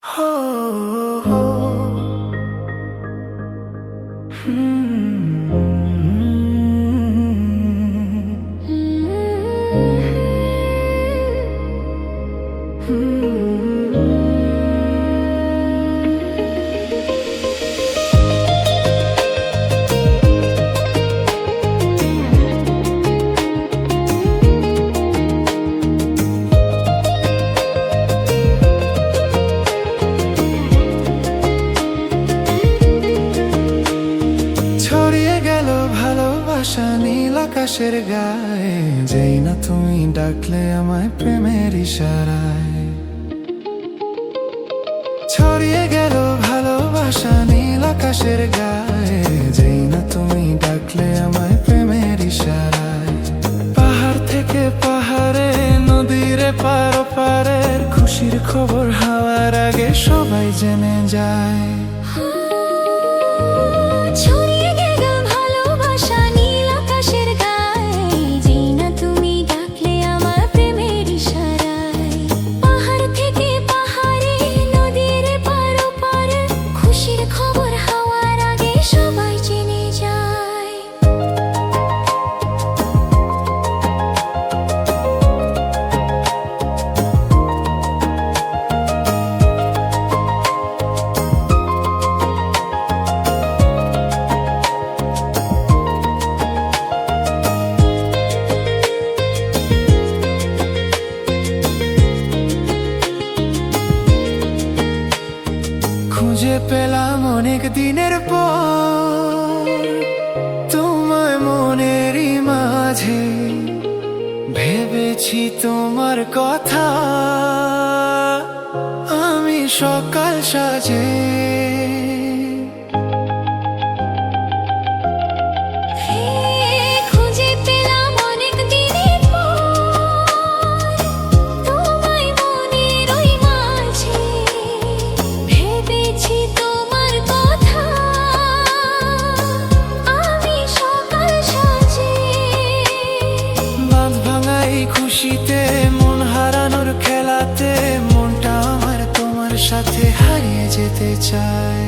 हो, हो, ছড়িয়ে গেল ভালোবাসা নীল আকাশের গায়ে, যেই না তুমি ডাকলে আমায় প্রেমের ইশারায়। ছড়িয়ে গেল ভালোবাসা নীল আকাশের গায়ে, যেই না তুমি ডাকলে আমায় প্রেমের ইশারায়। পাহাড় থেকে পাহাড়ে, নদীর পার পারের খুশির খবর হাওয়ার আগে সবাই জেনে যায়। খুঁজে পেলাম অনেক দিনের পর তোমায় মনেরই মাঝে, ভেবেছি তোমার কথা আমি সকাল সাজে। খুশিতে মন হারানোর খেলাতে মনটা আমার তোমার সাথে হারিয়ে যেতে চায়।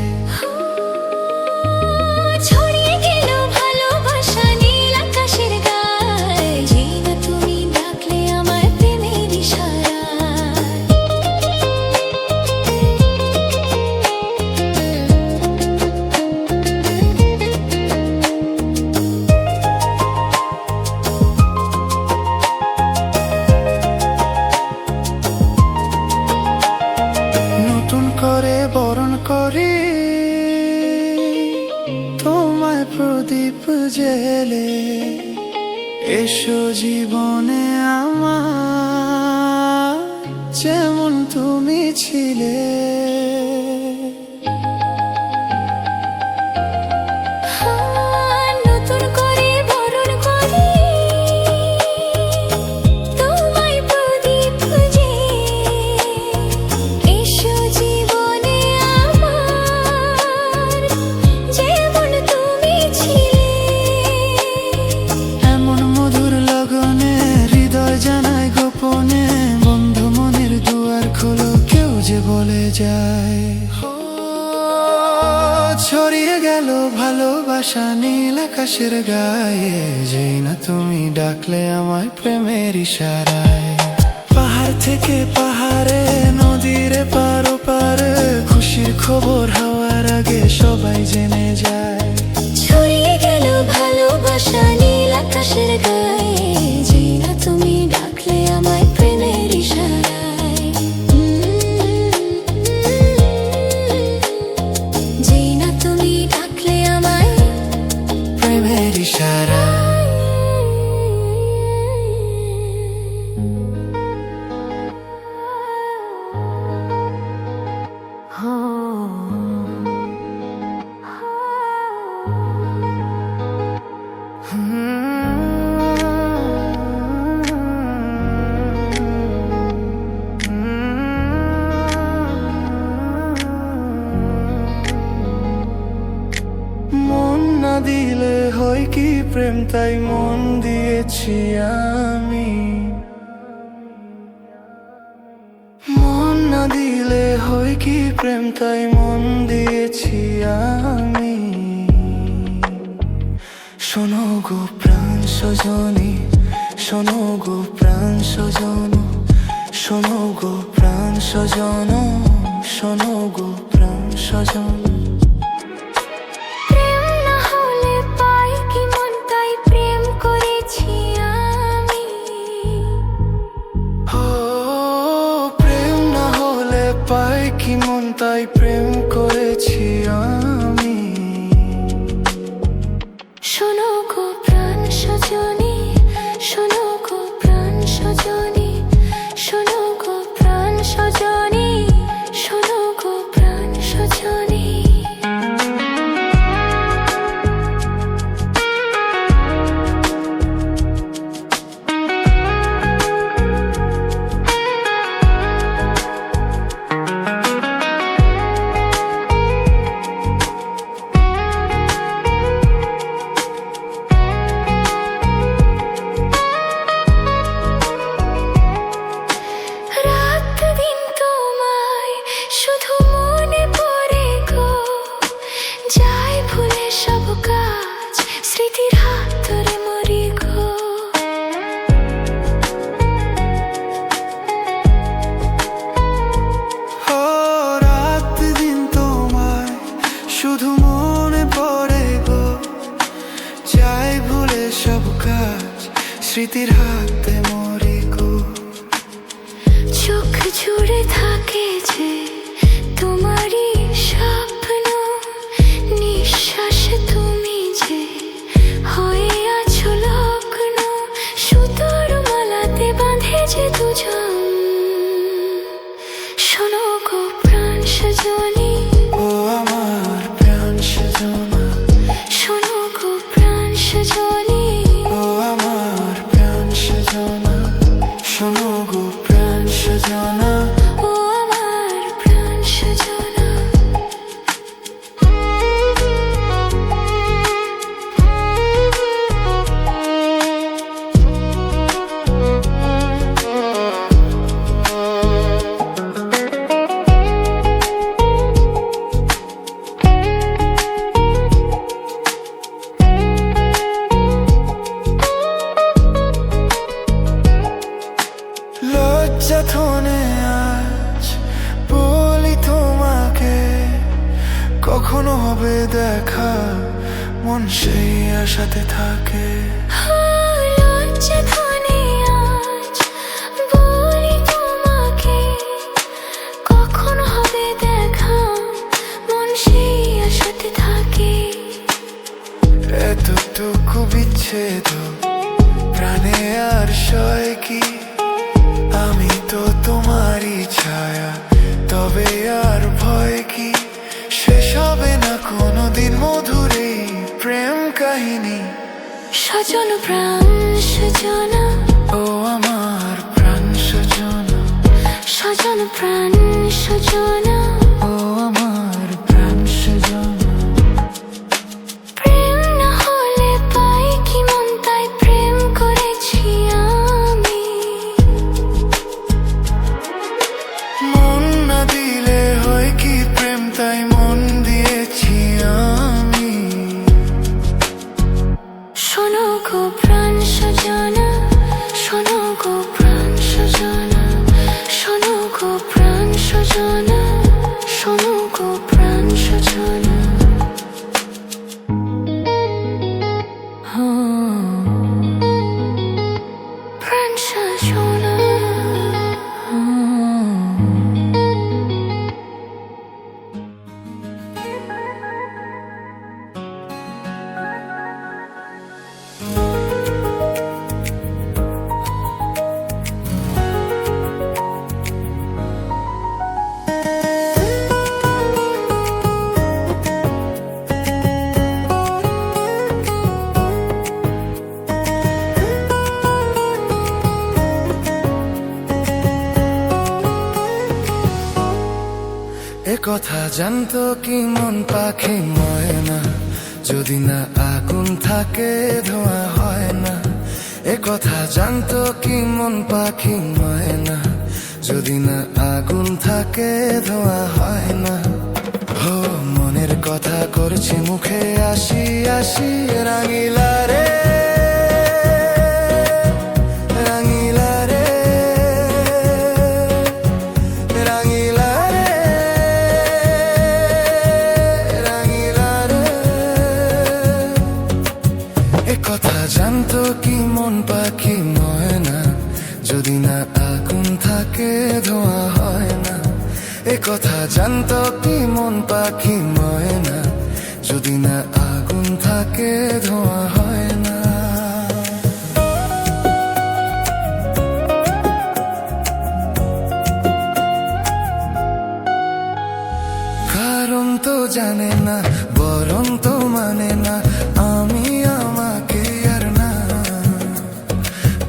ছড়িয়ে গেল ভালোবাসা নীল আকাশের গায়ে, যেই না তুমি ডাকলে আমার প্রেমের ইশারায়। করে বরণ করি তোমায় প্রদীপ জেলে, এসো জীবনে আমার যেমন তুমি ছিলে। ছড়িয়ে গেল ভালোবাসা নীল আকাশের গায়ে, যেই না তুমি ডাকলে আমায় প্রেমের ইশারায়। পাহাড় থেকে পাহাড়ে, নদীর পার পারে খুশির খবর হাওয়ার আগে সবাই জেনে যায়। ছড়িয়ে গেল ভালোবাসা নীল আকাশের গায়ে, যেই না তুমি ডাকলে আমায় প্রেমের ইশারায়। দিলে হয় কি প্রেম, তাই মন দিয়েছি আমি। মন না দিলে হয় কি প্রেম তাই মন দিয়েছি আমি। শোনো গো প্রাণ সজনী, শোনো গো প্রাণ সজন, শোনো গো প্রাণ সজন, শোনো গো প্রাণ সজন। পাই কি মন তাই প্রেম করেছি আমি। শোনো গো প্রাণ সজনী, শোনো গো প্রাণ সজনী, শোনো গো প্রাণ সজনী, শোনো গো প্রাণ সজনী। শুধু মনে পড়ে গো, যাই ভুলে সব কাজ, স্মৃতির হাতে মরি গো। চোখ জুড়ে থাকে যে তোমারই স্বপ্ন, নিঃশ্বাসে তুমি যে হয়ে আছো লগ্ন, সুতোর মালাতে বাঁধে যে দুজন। শোনো গো প্রাণ সজনী, ও আমার প্রাণ সজনা, শোনো গো প্রাণ সজনী, ও আমার প্রাণ সজনা, শোনো গো প্রাণ সজনা, ও আমার প্রাণ সজনা। লজ্জা থনে আজ বলি তোমাকে, কখনো হবে দেখা, মন সেই আশাতে থাকে। লজ্জা ধনে আজ বলি তোমাকে, কখন হবে দেখা, মন সেই আশাতে থাকে। এতটুকু বিচ্ছেদ প্রাণে আর সয় কি, আমি তো তোমারই ছায়া, তবে আর ভয় কি, শেষ হবে না কোনোদিন মধুর এই প্রেম কাহিনী। সজন প্রাণ সজনা, ও আমার প্রাণ সজনা, সজন প্রাণ সজনা, ও আমার প্রাণ সজনা। প্রেম না হলে পাই কি মন তাই প্রেম করেছি আমি। মন না দিলে হয় কি প্রেম তাই মন দিয়েছি আমি। শোনো গো প্রাণ সজনা, শোনো গো প্রাণ সজনা, শোনো গো প্রাণ সজনা, শোনো গো প্রাণ সজনা। প্রাণ সজনা। এ কথা জানতো কি মন পাখি ময়না, যদি না আগুন থাকে ধোঁয়া হয় না। এ কথা জানতো কি মন পাখি ময়না, যদি না আগুন থাকে ধোঁয়া হয় না। হো মনের কথা করছি মুখে আসি আসি, রাঙিলা রে রাঙিলা রে রাঙিলা রে রাঙিলা রে। এ কথা জানতো কি মন পাখি ময়না, যদি না আগুন থাকে ধোঁয়া হয় না। এ কথা জানতো কি মন পাখি ময়না, যদি না আগুন থাকে ধোঁয়া হয় না। কারণ তো জানে না, বরং তো মানে না, আমি আমাকে আর না।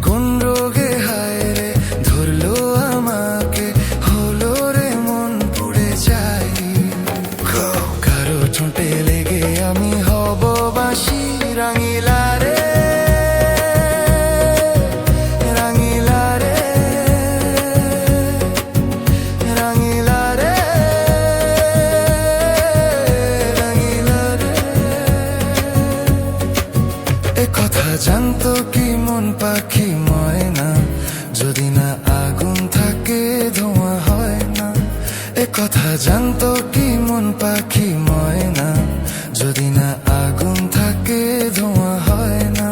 কোন রোগে হায় রে ধরলো আমাকে, হলো রে মন পুড়ে যাই। কারো ঠোঁটে লেগে আমি হব বাসি, রাঙিলা রে রাঙিলা রে রাঙিলা রে রাঙিলা রে। এ কথা জানতো কি মন পাখি ময়না, যদি না আগুন থাকে ধোঁয়া হয় না। এ কথা জানতো কি মন পাখি ময়না, যদি না আগুন থাকে ধোঁয়া হয় না।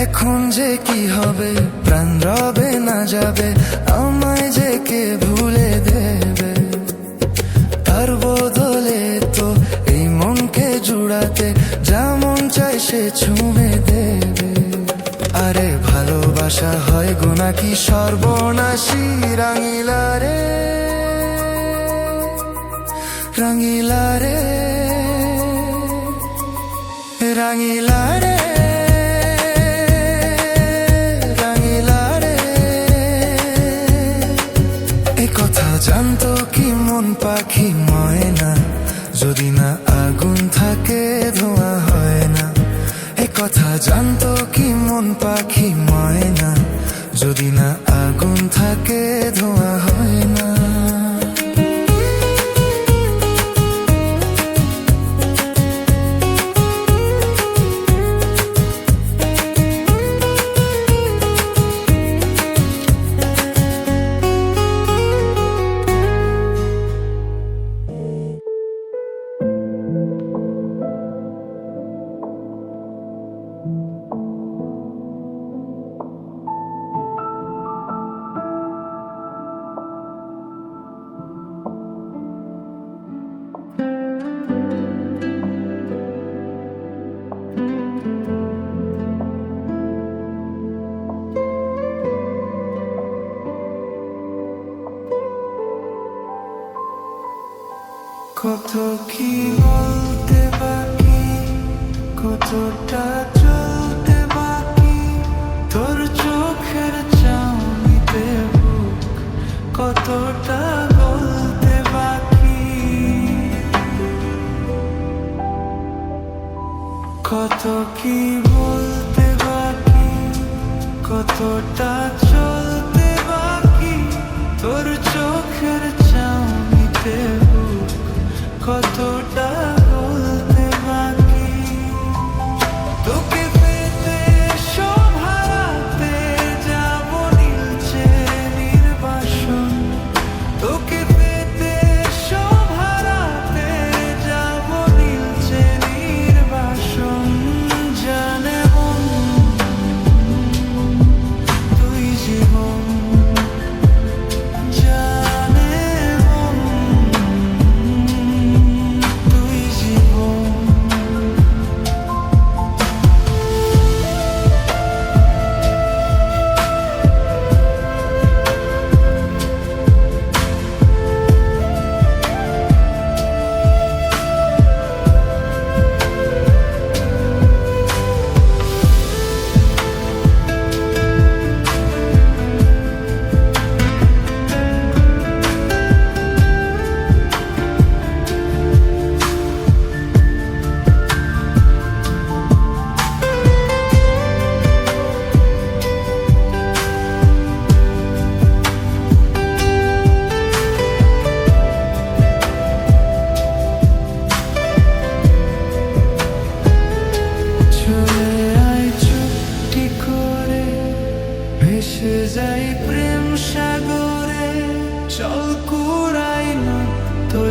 এখন যে কি হবে, প্রাণ রবে না যাবে, আমায় যে কে ভুলে দেবে। তার বদলে তো এই মনকে জুড়াতে যেমন চাই সে ছুঁয়ে দেবে। আরে ভালোবাসা হয় গো নাকি সর্বনাশী, রাঙিলা রে রাঙিলা রে রাঙিলা রে রাঙিলা রে। এ কথা জানতো কি মন পাখি ময়না, যদি না আগুন থাকে ধোঁয়া হয় না। এ কথা জানতো কি মন পাখি ময়না, যদি না আগুন থাকে ধোঁয়া হয় না। কত কি বলতে বাকি, কতটা চলতে বাকি, তোর চোখের চাউনিতে বুক কতটা বলতে বাকি। কত কি বলতে বাকি, কতটা চলতে বাকি, তোর চোখের চাউনিতে বুক কতটা বলতে বাকি। তোকে পেতে সব হারাতে যাব নীলচে নির্বাসন, তোকে পেতে সব হারাতে যাব নীলচে নির্বাসন। জানে মন তুই জীবন,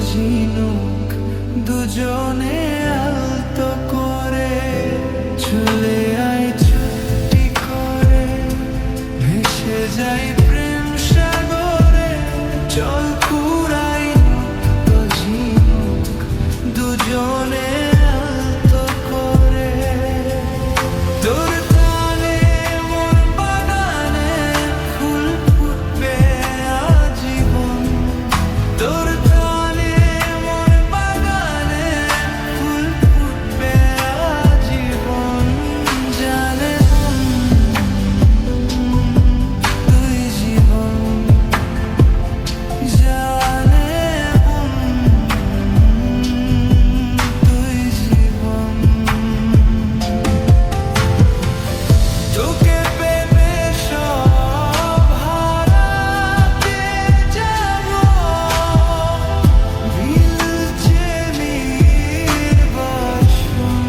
ঝিনুক দুজনে আলতো করে চলে আয় চুপটি করে ভেসে যাই প্রেম সাগরে চল কুড়াই তো ঝিনুক দুজনে আলতো করে তোর তালে মোর বাগানে ফুল ফুটবে আজীবন তোর তালে মোর বাগানে ফুল ফুটবে আজীবন জানে তুই জীবন জানে তুই জীবন তোকে পেবে সব হারাতে যাব ভিলছে নির্বাসন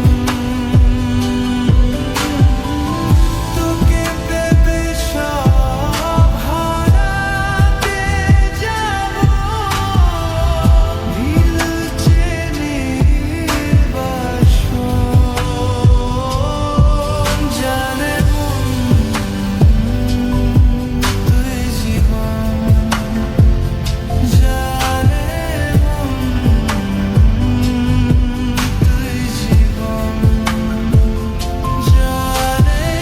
তোকে পেবে সব হারাতে যাব ভিলছে নির্বাসন জানে তুই জীবন জানে তুই জীবন জানে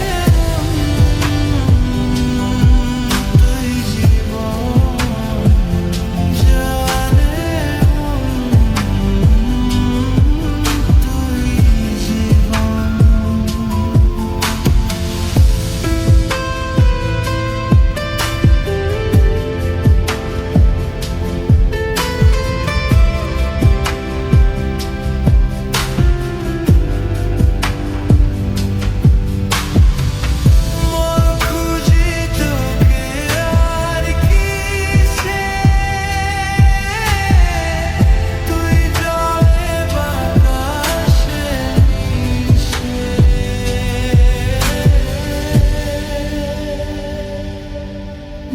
তুই জীবন মন খুঁজি তোকে আর কিসে তুই জলে বাতাসে মিশে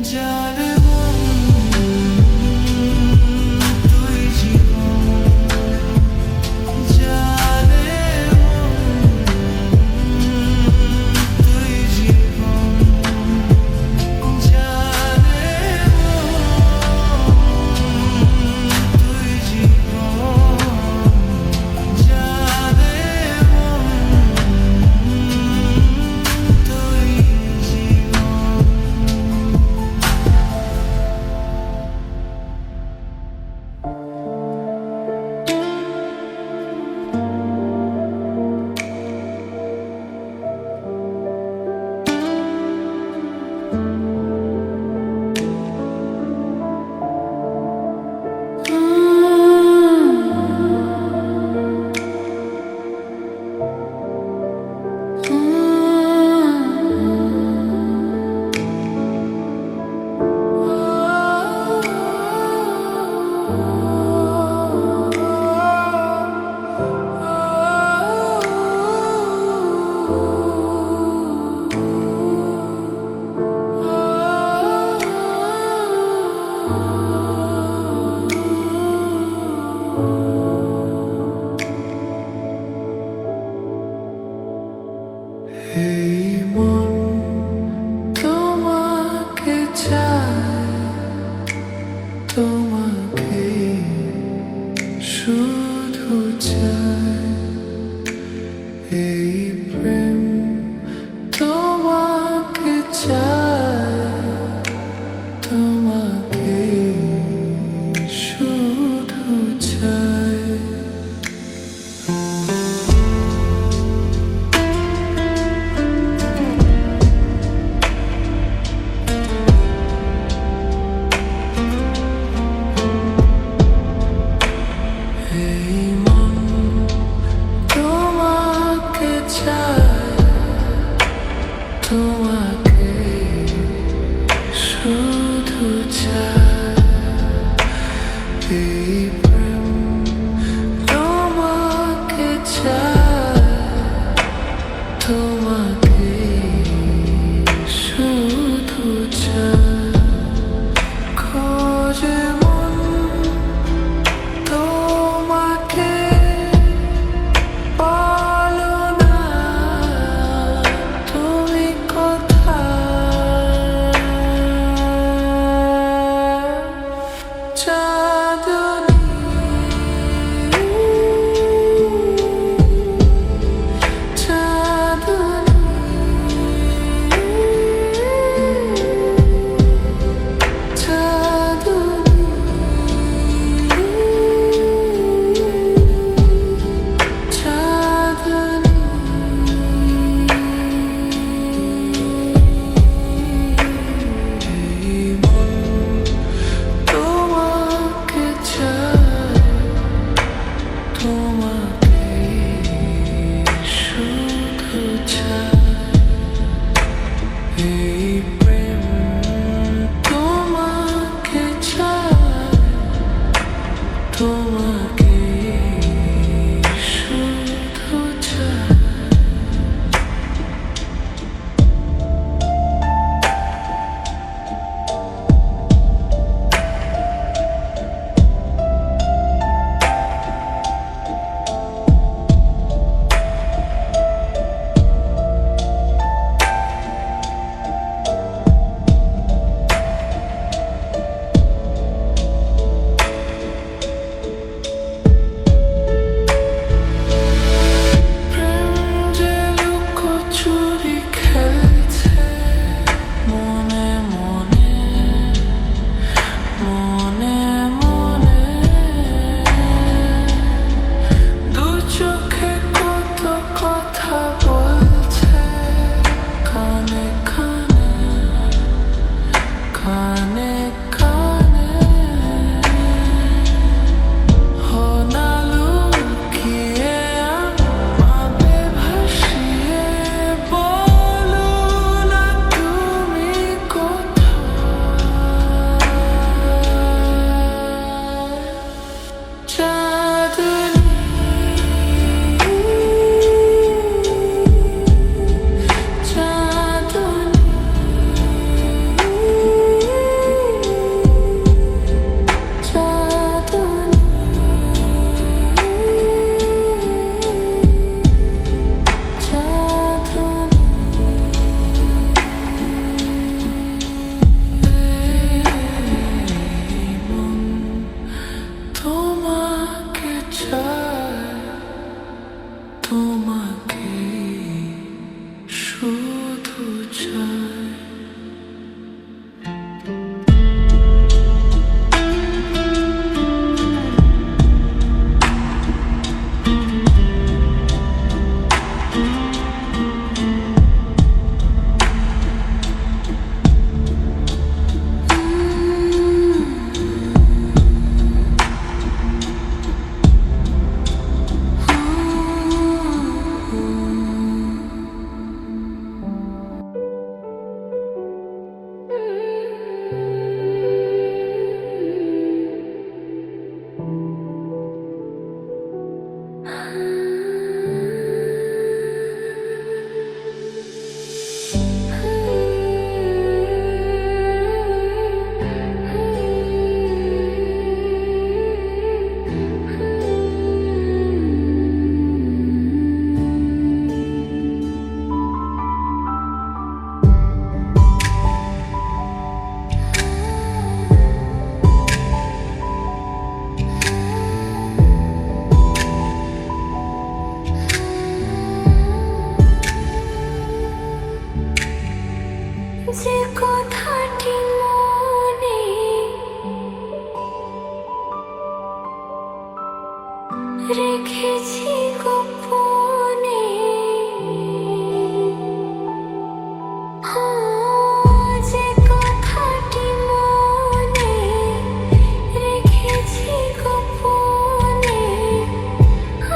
জানে তুই জীবন জানে তুই জীবন জানে তুই জীবন জানে তুই এই মন তোমাকে চায় তোমাকে শুধু চায় এই প্রেম তোমাকে চায় তোমাকে শুধু চায় এই মন তোমাকে চায় তোমাকে শুধু চায় এই প্রেম তোমাকে চায় তোমাকে শুধু চায় খোঁজে মন চাঁদনী তোমাকে শুধু চাই। তোমাকে শুধু চাই। যে কথাটি মনে রেখেছি গোপনে, যে কথাটি মনে রেখেছি গোপনে,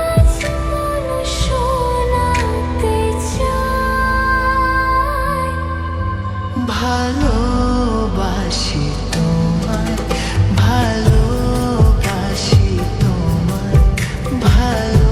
আজ মন শোনাতে চাই। ভালোবাসি তোমায়, ভালোবাসি তোমায়, ভালো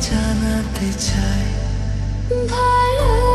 জানাতে চাই ভালো